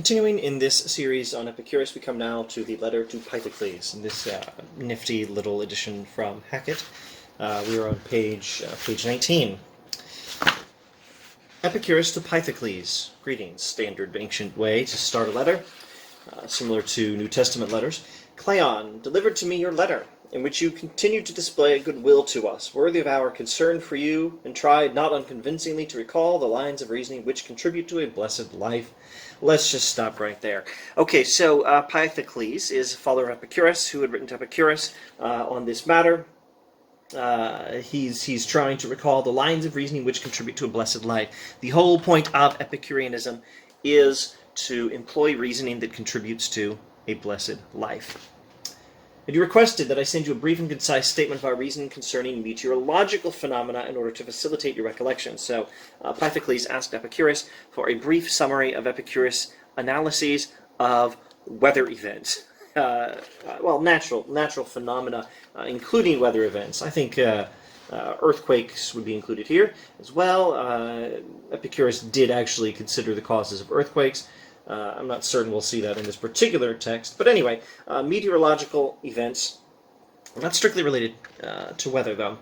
Continuing in this series on Epicurus, we come now to the letter to Pythocles, in this nifty little edition from Hackett. We are on page 19. Epicurus to Pythocles. Greetings. Standard ancient way to start a letter, similar to New Testament letters. Cleon, delivered to me your letter, in which you continued to display goodwill to us, worthy of our concern for you, and tried not unconvincingly to recall the lines of reasoning which contribute to a blessed life. Let's just stop right there. Okay, so Pythocles is a follower of Epicurus, who had written to Epicurus on this matter. He's trying to recall the lines of reasoning which contribute to a blessed life. The whole point of Epicureanism is to employ reasoning that contributes to a blessed life. And you requested that I send you a brief and concise statement of our reasoning concerning meteorological phenomena in order to facilitate your recollection. So Pythocles asked Epicurus for a brief summary of Epicurus' analyses of weather events. Natural phenomena, including weather events. I think earthquakes would be included here as well. Epicurus did actually consider the causes of earthquakes. I'm not certain we'll see that in this particular text. But anyway, meteorological events, not strictly related to weather, though.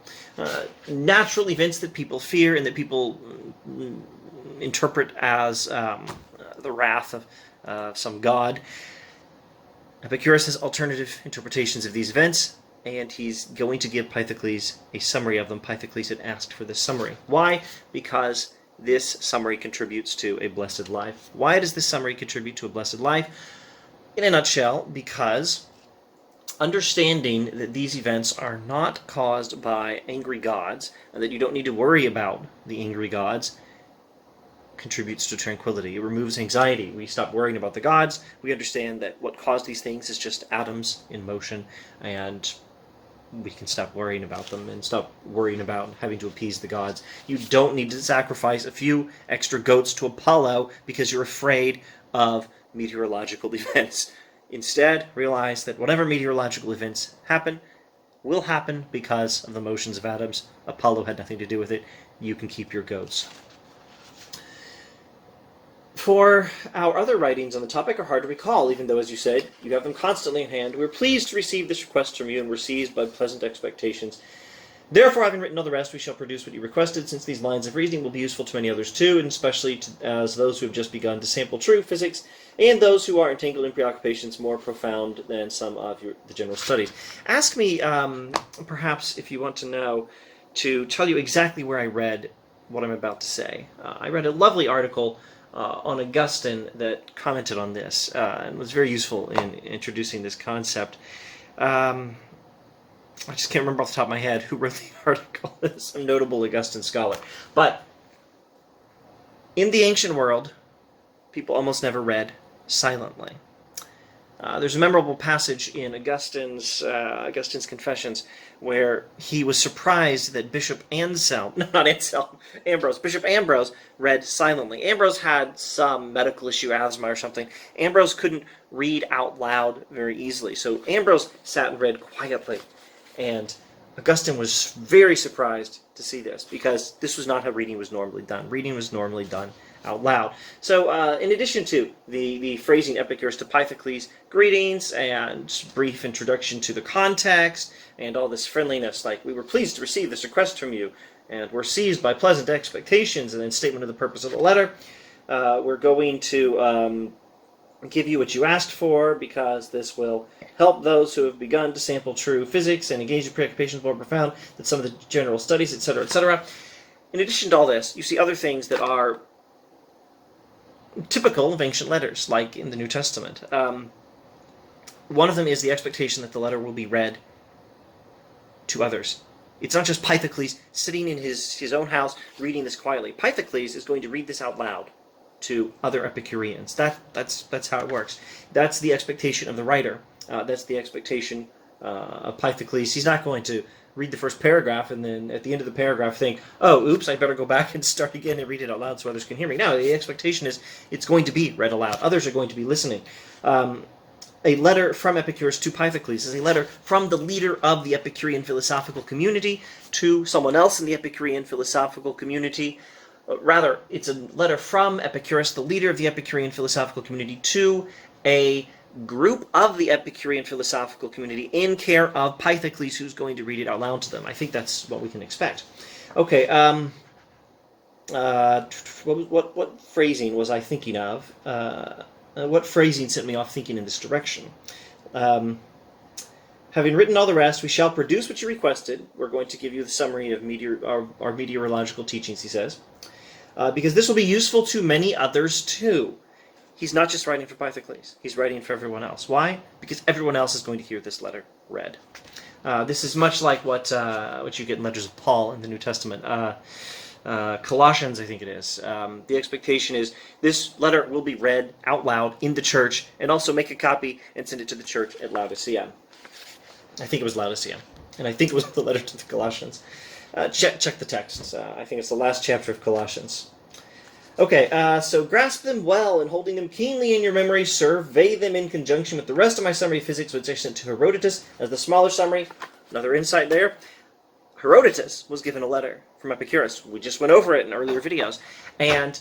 Natural events that people fear and that people interpret as the wrath of some god. Epicurus has alternative interpretations of these events, and he's going to give Pythocles a summary of them. Pythocles had asked for this summary. Why? Because this summary contributes to a blessed life. Why does this summary contribute to a blessed life? In a nutshell, because understanding that these events are not caused by angry gods, and that you don't need to worry about the angry gods, contributes to tranquility. It removes anxiety. We stop worrying about the gods. We understand that what caused these things is just atoms in motion, and we can stop worrying about them and stop worrying about having to appease the gods. You don't need to sacrifice a few extra goats to Apollo because you're afraid of meteorological events. Instead, realize that whatever meteorological events happen will happen because of the motions of atoms. Apollo had nothing to do with it. You can keep your goats. For our other writings on the topic are hard to recall, even though, as you said, you have them constantly in hand. We're pleased to receive this request from you, and we're seized by pleasant expectations. Therefore, having written all the rest, we shall produce what you requested, since these lines of reasoning will be useful to many others too, and especially as those who have just begun to sample true physics, and those who are entangled in preoccupations more profound than some of the general studies. Ask me, perhaps, if you want to know, to tell you exactly where I read what I'm about to say. I read a lovely article on Augustine that commented on this and was very useful in introducing this concept. I just can't remember off the top of my head who wrote the article. It's a notable Augustine scholar. But in the ancient world, people almost never read silently. There's a memorable passage in Augustine's Confessions where he was surprised that Bishop Ambrose read silently. Ambrose had some medical issue, asthma or something. Ambrose couldn't read out loud very easily, so Ambrose sat and read quietly. And Augustine was very surprised to see this, because this was not how reading was normally done. Reading was normally done out loud. So in addition to the phrasing Epicurus to Pythocles, greetings and brief introduction to the context and all this friendliness, like, we were pleased to receive this request from you and we're seized by pleasant expectations, and then statement of the purpose of the letter. We're going to give you what you asked for, because this will help those who have begun to sample true physics and engage in preoccupations more profound than some of the general studies, etc., etc. In addition to all this, you see other things that are typical of ancient letters, like in the New Testament. One of them is the expectation that the letter will be read to others. It's not just Pythocles sitting in his own house reading this quietly. Pythocles is going to read this out loud to other Epicureans. That's how it works. That's the expectation of the writer. That's the expectation of Pythocles. He's not going to read the first paragraph and then at the end of the paragraph think, oh, oops, I better go back and start again and read it out loud so others can hear me. No, the expectation is it's going to be read aloud. Others are going to be listening. A letter from Epicurus to Pythocles is a letter from the leader of the Epicurean philosophical community to someone else in the Epicurean philosophical community, rather, it's a letter from Epicurus, the leader of the Epicurean philosophical community, to a group of the Epicurean philosophical community in care of Pythocles, who's going to read it out loud to them. I think that's what we can expect. Okay, what phrasing was I thinking of? What phrasing sent me off thinking in this direction? Having written all the rest, we shall produce what you requested. We're going to give you the summary of our meteorological teachings, he says, because this will be useful to many others too. He's not just writing for Pythocles. He's writing for everyone else. Why? Because everyone else is going to hear this letter read. This is much like what you get in letters of Paul in the New Testament. Colossians, I think it is. The expectation is this letter will be read out loud in the church, and also make a copy and send it to the church at Laodicea. I think it was Laodicea, and I think it was the letter to the Colossians. Check the texts. I think it's the last chapter of Colossians. Okay, so grasp them well, and holding them keenly in your memory, survey them in conjunction with the rest of my summary of physics, which I sent to Herodotus as the smaller summary. Another insight there. Herodotus was given a letter from Epicurus. We just went over it in earlier videos. And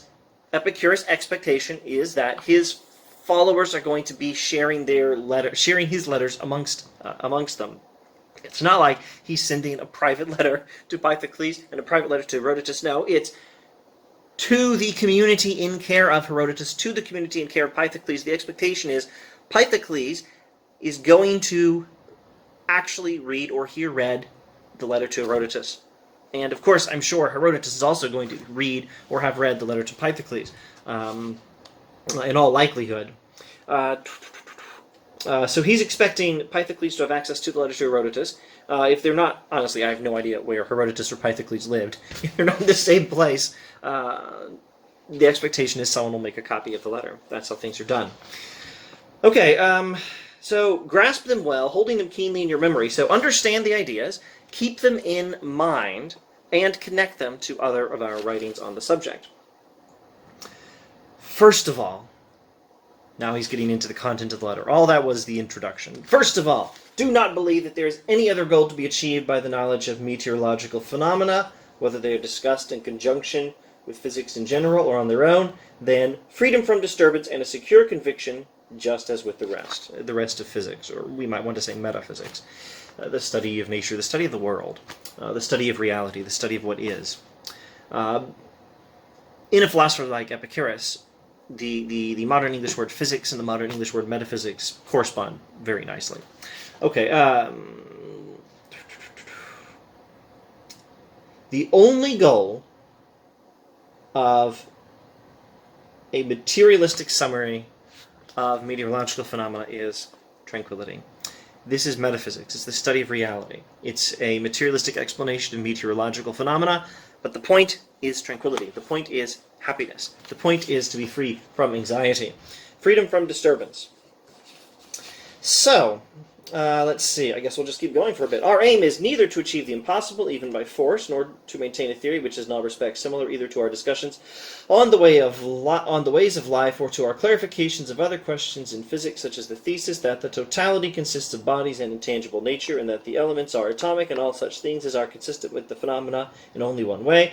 Epicurus' expectation is that his followers are going to be sharing his letters amongst them. It's not like he's sending a private letter to Pythocles and a private letter to Herodotus. No, it's to the community in care of Herodotus, to the community in care of Pythocles. The expectation is Pythocles is going to actually read or hear read the letter to Herodotus. And of course, I'm sure Herodotus is also going to read or have read the letter to Pythocles, in all likelihood. So he's expecting Pythocles to have access to the letter to Herodotus. If they're not, honestly, I have no idea where Herodotus or Pythocles lived. If they're not in the same place, the expectation is someone will make a copy of the letter. That's how things are done. Okay, so grasp them well, holding them keenly in your memory. So understand the ideas, keep them in mind, and connect them to other of our writings on the subject. First of all, now he's getting into the content of the letter. All that was the introduction. First of all, do not believe that there is any other goal to be achieved by the knowledge of meteorological phenomena, whether they are discussed in conjunction with physics in general or on their own, than freedom from disturbance and a secure conviction, just as with the rest of physics, or we might want to say metaphysics, the study of nature, the study of the world, the study of reality, the study of what is. In a philosopher like Epicurus, the modern English word physics and the modern English word metaphysics correspond very nicely. Okay, the only goal of a materialistic summary of meteorological phenomena is tranquility. This is metaphysics. It's the study of reality. It's a materialistic explanation of meteorological phenomena, but the point is tranquility. The point is happiness. The point is to be free from anxiety. Freedom from disturbance. So, let's see. I guess we'll just keep going for a bit. Our aim is neither to achieve the impossible, even by force, nor to maintain a theory which is in all respects similar either to our discussions on the ways of life or to our clarifications of other questions in physics, such as the thesis that the totality consists of bodies and intangible nature, and that the elements are atomic, and all such things as are consistent with the phenomena in only one way.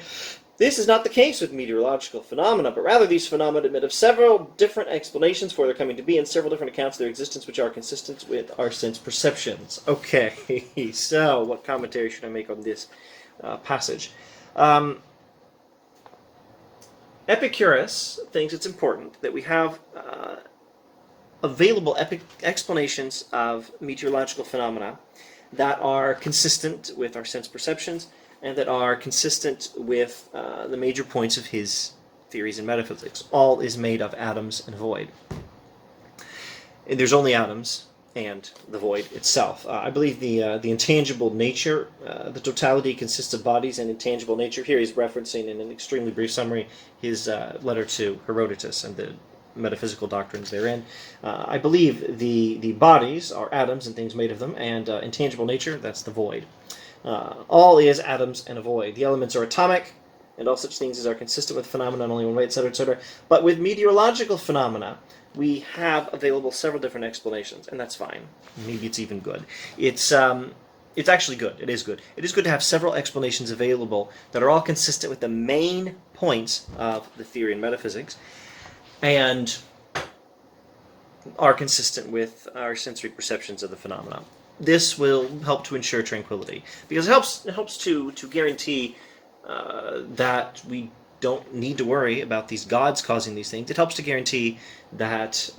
This is not the case with meteorological phenomena, but rather these phenomena admit of several different explanations for their coming to be and several different accounts of their existence which are consistent with our sense perceptions. Okay, so what commentary should I make on this passage? Epicurus thinks it's important that we have available explanations of meteorological phenomena that are consistent with our sense perceptions and that are consistent with the major points of his theories in metaphysics. All is made of atoms and void. And there's only atoms and the void itself. I believe the intangible nature, the totality consists of bodies and intangible nature. Here he's referencing in an extremely brief summary his letter to Herodotus and the metaphysical doctrines therein. I believe the bodies are atoms and things made of them, and intangible nature, that's the void. All is atoms and a void. The elements are atomic, and all such things as are consistent with phenomena in only one way, etc., etc. But with meteorological phenomena, we have available several different explanations, and that's fine. Maybe it's even good. It's actually good. It is good. It is good to have several explanations available that are all consistent with the main points of the theory in metaphysics, and are consistent with our sensory perceptions of the phenomena. This will help to ensure tranquility, because it helps to guarantee that we don't need to worry about these gods causing these things. It helps to guarantee that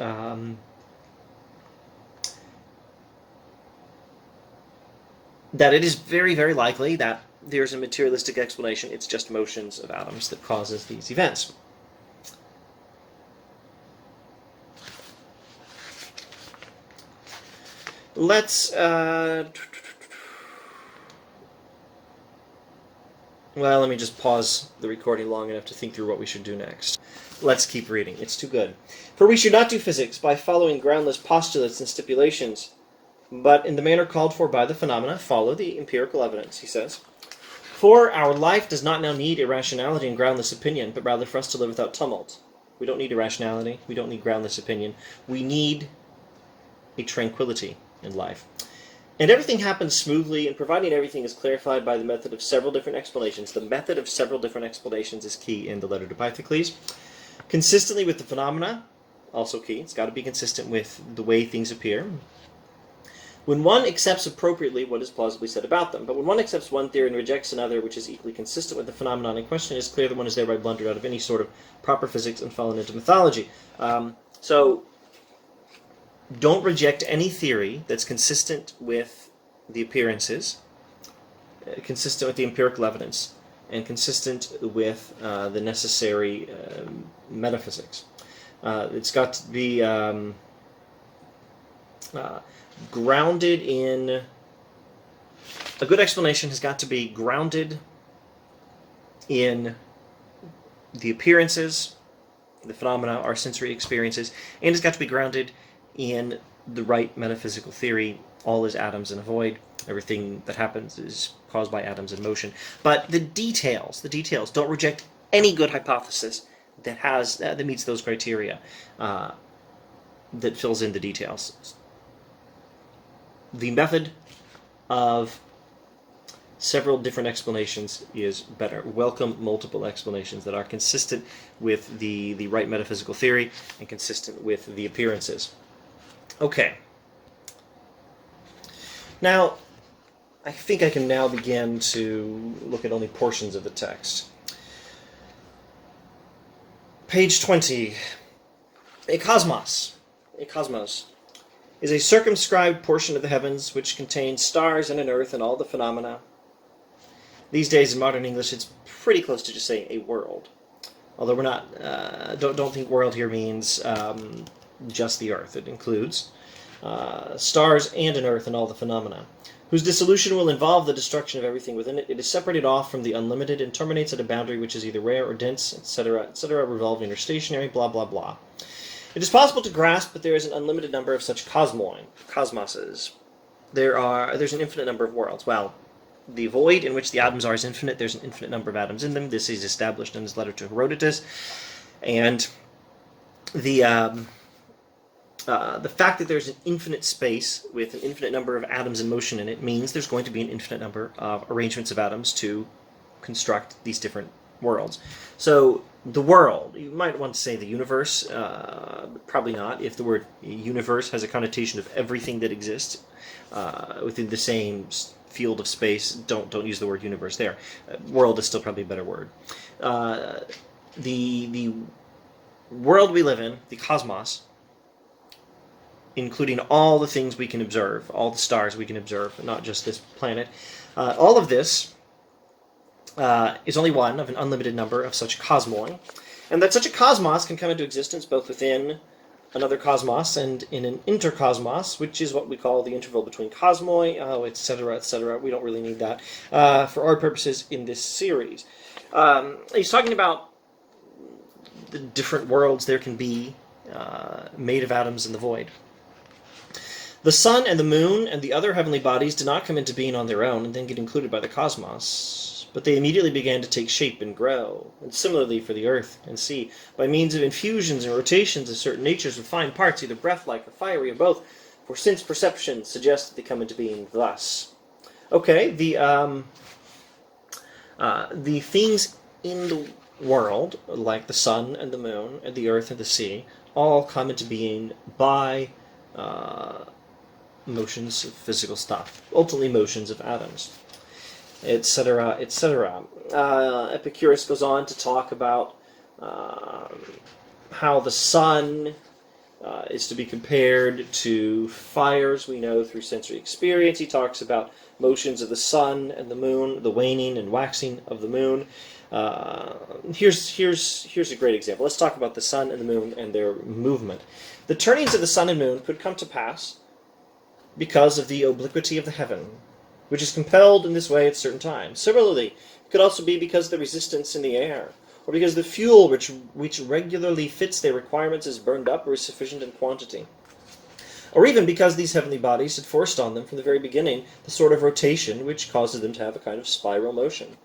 that it is very, very likely that there's a materialistic explanation. It's just motions of atoms that causes these events. Let's well, let me just pause the recording long enough to think through what we should do next. Let's keep reading. It's too good. For we should not do physics by following groundless postulates and stipulations, but in the manner called for by the phenomena, follow the empirical evidence, he says. For our life does not now need irrationality and groundless opinion, but rather for us to live without tumult. We don't need irrationality. We don't need groundless opinion. We need a tranquility in life. And everything happens smoothly, and providing everything is clarified by the method of several different explanations. The method of several different explanations is key in the letter to Pythocles. Consistently with the phenomena, also key. It's got to be consistent with the way things appear. When one accepts appropriately what is plausibly said about them, but when one accepts one theory and rejects another which is equally consistent with the phenomenon in question, it is clear that one is thereby blundered out of any sort of proper physics and fallen into mythology. So don't reject any theory that's consistent with the appearances, consistent with the empirical evidence, and consistent with the necessary metaphysics. It's got to be grounded in... A good explanation has got to be grounded in the appearances, the phenomena, our sensory experiences, and it's got to be grounded in the right metaphysical theory. All is atoms in a void. Everything that happens is caused by atoms in motion. But the details, don't reject any good hypothesis that meets those criteria, that fills in the details. The method of several different explanations is better. Welcome multiple explanations that are consistent with the right metaphysical theory and consistent with the appearances. Okay. Now, I think I can now begin to look at only portions of the text. Page 20. A cosmos is a circumscribed portion of the heavens which contains stars and an earth and all the phenomena. These days in modern English it's pretty close to just saying a world. Although we're not, don't think world here means just the earth. It includes stars and an earth and all the phenomena, whose dissolution will involve the destruction of everything within it. It is separated off from the unlimited and terminates at a boundary which is either rare or dense, etc., etc., revolving or stationary, blah, blah, blah. It is possible to grasp that there is an unlimited number of such cosmoses. There's an infinite number of worlds. Well, the void in which the atoms are is infinite. There's an infinite number of atoms in them. This is established in his letter to Herodotus. And the fact that there's an infinite space with an infinite number of atoms in motion in it means there's going to be an infinite number of arrangements of atoms to construct these different worlds. So the world, you might want to say the universe, but probably not. If the word universe has a connotation of everything that exists within the same field of space, don't use the word universe there. World is still probably a better word. The world we live in, the cosmos, including all the things we can observe, all the stars we can observe, not just this planet, all of this is only one of an unlimited number of such cosmoi, and that such a cosmos can come into existence both within another cosmos and in an intercosmos, which is what we call the interval between cosmoi, etc., etc. We don't really need that for our purposes in this series. He's talking about the different worlds there can be made of atoms in the void. The sun and the moon and the other heavenly bodies did not come into being on their own and then get included by the cosmos, but they immediately began to take shape and grow. And similarly for the earth and sea, by means of infusions and rotations of certain natures with fine parts, either breath-like or fiery or both, for sense perception suggests that they come into being thus. Okay, the things in world, like the sun and the moon and the earth and the sea, all come into being by motions of physical stuff, ultimately motions of atoms, etc., etc. Epicurus goes on to talk about how the sun is to be compared to fires we know through sensory experience. He talks about motions of the sun and the moon, the waning and waxing of the moon. Here's a great example. Let's talk about the sun and the moon and their movement. The turnings of the sun and moon could come to pass because of the obliquity of the heaven, which is compelled in this way at certain times. Similarly, it could also be because of the resistance in the air, or because the fuel which regularly fits their requirements is burned up or is sufficient in quantity. Or even because these heavenly bodies had forced on them from the very beginning the sort of rotation which causes them to have a kind of spiral motion.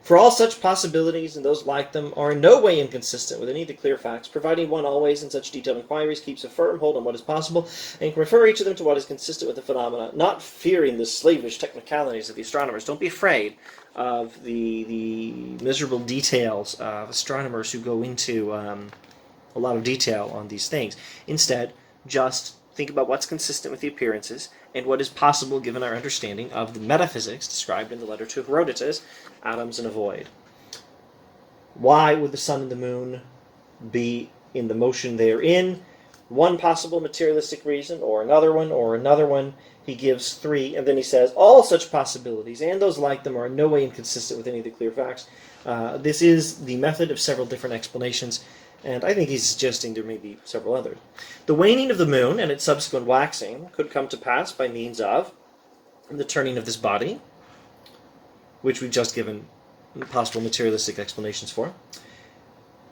For all such possibilities and those like them are in no way inconsistent with any of the clear facts, providing one always in such detailed inquiries keeps a firm hold on what is possible, and can refer each of them to what is consistent with the phenomena, not fearing the slavish technicalities of the astronomers. Don't be afraid of the miserable details of astronomers who go into a lot of detail on these things. Instead, just think about what's consistent with the appearances and what is possible given our understanding of the metaphysics described in the letter to Herodotus, atoms in a void. Why would the sun and the moon be in the motion they're in? One possible materialistic reason, or another one. He gives three, and then he says, all such possibilities, and those like them, are in no way inconsistent with any of the clear facts. This is the method of several different explanations, and I think he's suggesting there may be several others. The waning of the moon and its subsequent waxing could come to pass by means of the turning of this body, which we've just given possible materialistic explanations for,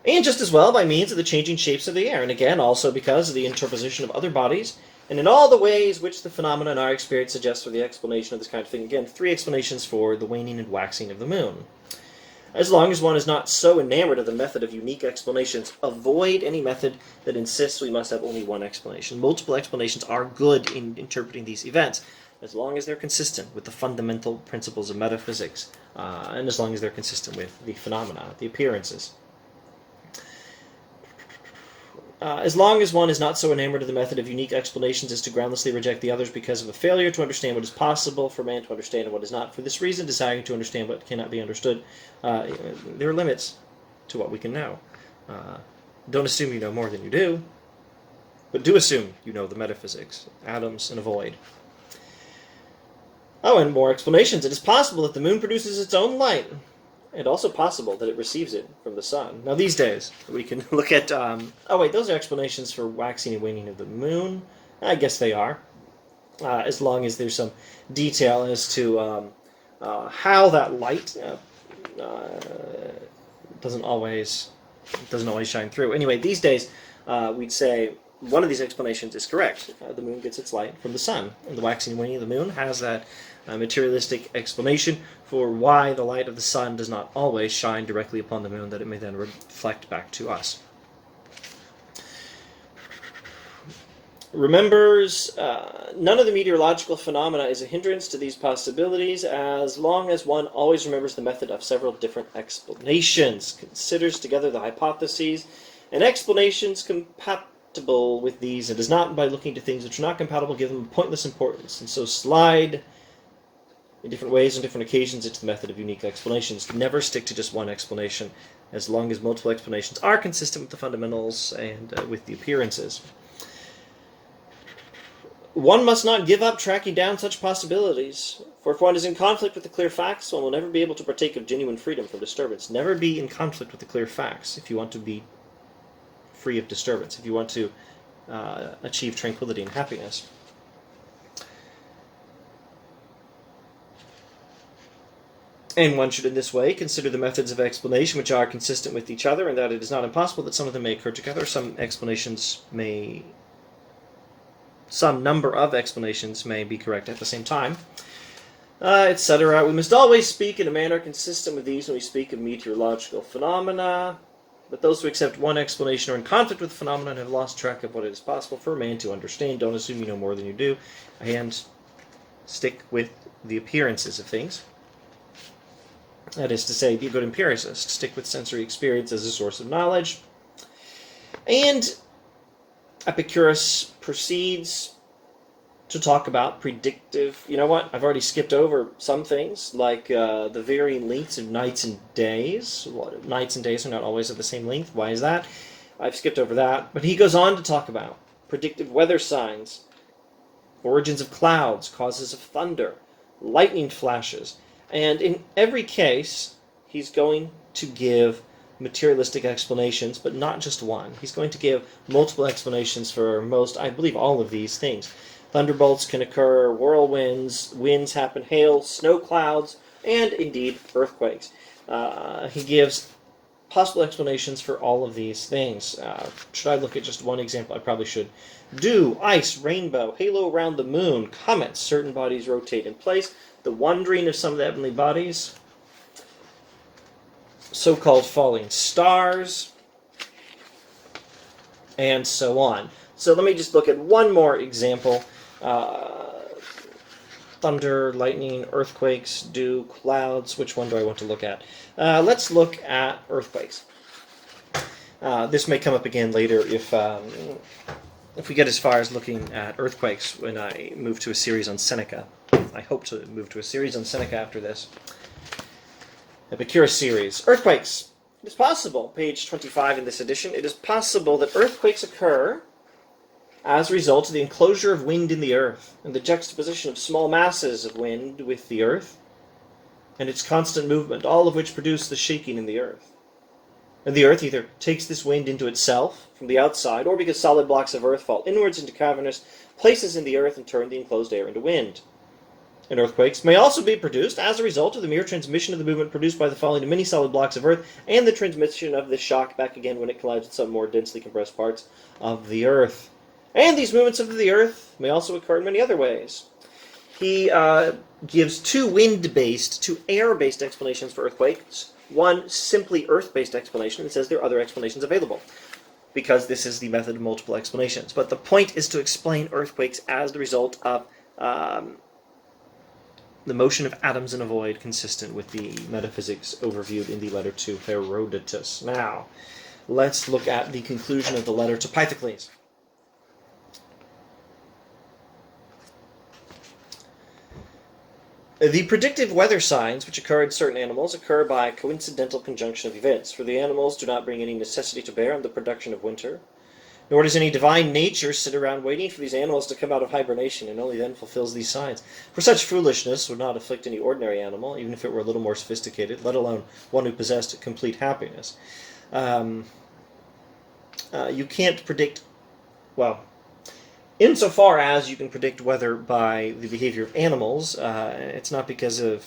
and just as well by means of the changing shapes of the air, and again also because of the interposition of other bodies, and in all the ways which the phenomena in our experience suggests for the explanation of this kind of thing. Again, three explanations for the waning and waxing of the moon. As long as one is not so enamored of the method of unique explanations, avoid any method that insists we must have only one explanation. Multiple explanations are good in interpreting these events, as long as they're consistent with the fundamental principles of metaphysics, and as long as they're consistent with the phenomena, the appearances. As long as one is not so enamored of the method of unique explanations as to groundlessly reject the others because of a failure to understand what is possible for man to understand and what is not. For this reason, desiring to understand what cannot be understood, there are limits to what we can know. Don't assume you know more than you do, but do assume you know the metaphysics, atoms in a void. Oh, and more explanations. It is possible that the moon produces its own light, and also possible that it receives it from the sun. Now, these days, we can look at... those are explanations for waxing and waning of the moon. I guess they are, as long as there's some detail as to how that light doesn't always shine through. Anyway, these days, we'd say one of these explanations is correct. The moon gets its light from the sun, and the waxing and waning of the moon has that materialistic explanation for why the light of the sun does not always shine directly upon the moon, that it may then reflect back to us. Remembers, none of the meteorological phenomena is a hindrance to these possibilities, as long as one always remembers the method of several different explanations, considers together the hypotheses and explanations compatible with these, and does not, by looking to things which are not compatible, give them a pointless importance, and so slide in different ways on different occasions into the method of unique explanations. Never stick to just one explanation, as long as multiple explanations are consistent with the fundamentals and with the appearances. One must not give up tracking down such possibilities, for if one is in conflict with the clear facts, one will never be able to partake of genuine freedom from disturbance. Never be in conflict with the clear facts if you want to be free of disturbance, if you want to achieve tranquility and happiness. And one should in this way consider the methods of explanation which are consistent with each other, and that it is not impossible that some of them may occur together, some number of explanations may be correct at the same time, etc. We must always speak in a manner consistent with these when we speak of meteorological phenomena, but those who accept one explanation are in conflict with the phenomena and have lost track of what it is possible for a man to understand. Don't assume you know more than you do, and stick with the appearances of things. That is to say, be a good empiricist. Stick with sensory experience as a source of knowledge. And Epicurus proceeds to talk about predictive... You know what? I've already skipped over some things, like the varying lengths of nights and days. Nights and days are not always of the same length. Why is that? I've skipped over that. But he goes on to talk about predictive weather signs, origins of clouds, causes of thunder, lightning flashes. And in every case, he's going to give materialistic explanations, but not just one. He's going to give multiple explanations for most, I believe, all of these things. Thunderbolts can occur, whirlwinds, winds happen, hail, snow clouds, and indeed earthquakes. He gives possible explanations for all of these things. Should I look at just one example? I probably should. Dew, ice, rainbow, halo around the moon, comets, certain bodies rotate in place, the wandering of some of the heavenly bodies, so-called falling stars, and so on. So let me just look at one more example. Thunder, lightning, earthquakes, dew, clouds. Which one do I want to look at? Let's look at earthquakes. This may come up again later if we get as far as looking at earthquakes when I move to a series on Seneca. I hope to move to a series on Seneca after this. Epicurus series. Earthquakes. It is possible, page 25 in this edition, it is possible that earthquakes occur as a result of the enclosure of wind in the earth, and the juxtaposition of small masses of wind with the earth, and its constant movement, all of which produce the shaking in the earth. And the earth either takes this wind into itself from the outside, or because solid blocks of earth fall inwards into cavernous places in the earth and turn the enclosed air into wind. And earthquakes may also be produced as a result of the mere transmission of the movement produced by the falling of many solid blocks of earth, and the transmission of this shock back again when it collides with some more densely compressed parts of the earth. And these movements of the earth may also occur in many other ways. He gives two wind-based, two air-based explanations for earthquakes. One simply earth-based explanation, and says there are other explanations available, because this is the method of multiple explanations. But the point is to explain earthquakes as the result of the motion of atoms in a void, consistent with the metaphysics overviewed in the letter to Herodotus. Now, let's look at the conclusion of the letter to Pythocles. The predictive weather signs which occur in certain animals occur by a coincidental conjunction of events, for the animals do not bring any necessity to bear on the production of winter, nor does any divine nature sit around waiting for these animals to come out of hibernation, and only then fulfills these signs. For such foolishness would not afflict any ordinary animal, even if it were a little more sophisticated, let alone one who possessed complete happiness. You can't predict, well, insofar as you can predict weather by the behavior of animals, it's not because of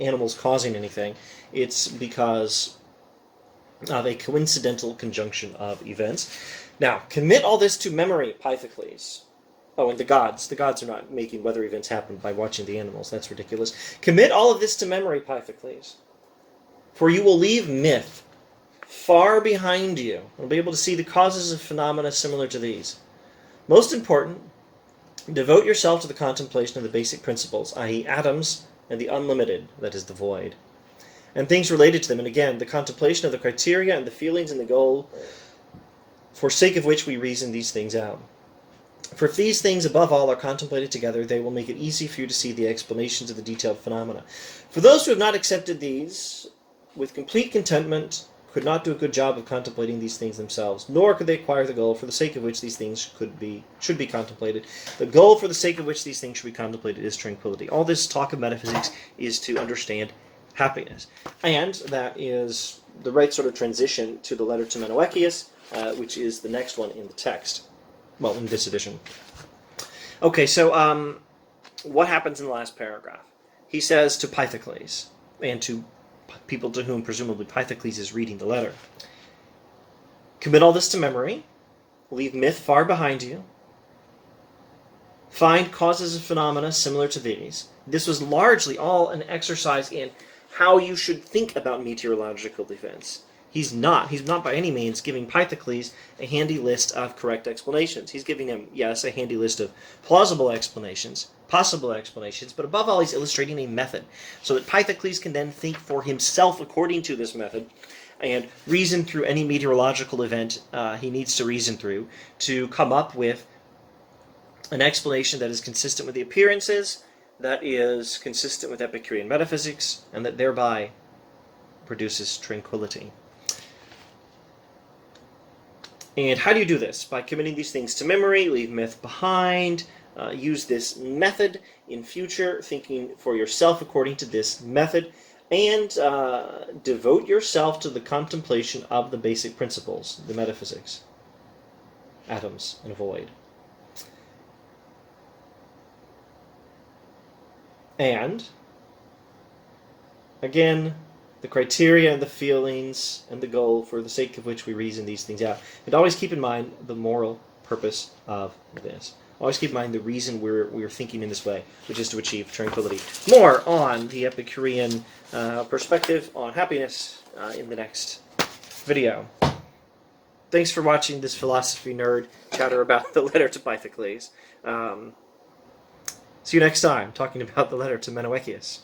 animals causing anything. It's because of a coincidental conjunction of events. Now, commit all this to memory, Pythocles. Oh, and the gods. The gods are not making weather events happen by watching the animals. That's ridiculous. Commit all of this to memory, Pythocles. For you will leave myth far behind you. You'll be able to see the causes of phenomena similar to these. Most important, devote yourself to the contemplation of the basic principles, i.e. atoms and the unlimited, that is the void, and things related to them, and again, the contemplation of the criteria and the feelings and the goal, for sake of which we reason these things out. For if these things above all are contemplated together, they will make it easy for you to see the explanations of the detailed phenomena. For those who have not accepted these with complete contentment could not do a good job of contemplating these things themselves, nor could they acquire the goal for the sake of which these things should be contemplated. The goal for the sake of which these things should be contemplated is tranquility. All this talk of metaphysics is to understand happiness. And that is the right sort of transition to the letter to Mennoecius, which is the next one in the text. Well, in this edition. Okay, so what happens in the last paragraph? He says to Pythocles, and to people to whom presumably Pythocles is reading the letter, commit all this to memory, leave myth far behind you, find causes of phenomena similar to these. This was largely all an exercise in how you should think about meteorological events. He's not by any means giving Pythocles a handy list of correct explanations. He's giving him, yes, a handy list of plausible explanations, possible explanations, but above all, he's illustrating a method so that Pythocles can then think for himself according to this method and reason through any meteorological event he needs to reason through to come up with an explanation that is consistent with the appearances, that is consistent with Epicurean metaphysics, and that thereby produces tranquility. And how do you do this? By committing these things to memory, leave myth behind, use this method in future, thinking for yourself according to this method, and devote yourself to the contemplation of the basic principles, the metaphysics, atoms and void. And, again, the criteria and the feelings and the goal for the sake of which we reason these things out. And always keep in mind the moral purpose of this. Always keep in mind the reason we're thinking in this way, which is to achieve tranquility. More on the Epicurean perspective on happiness in the next video. Thanks for watching this philosophy nerd chatter about the letter to Pythocles. See you next time, talking about the letter to Mennoecius.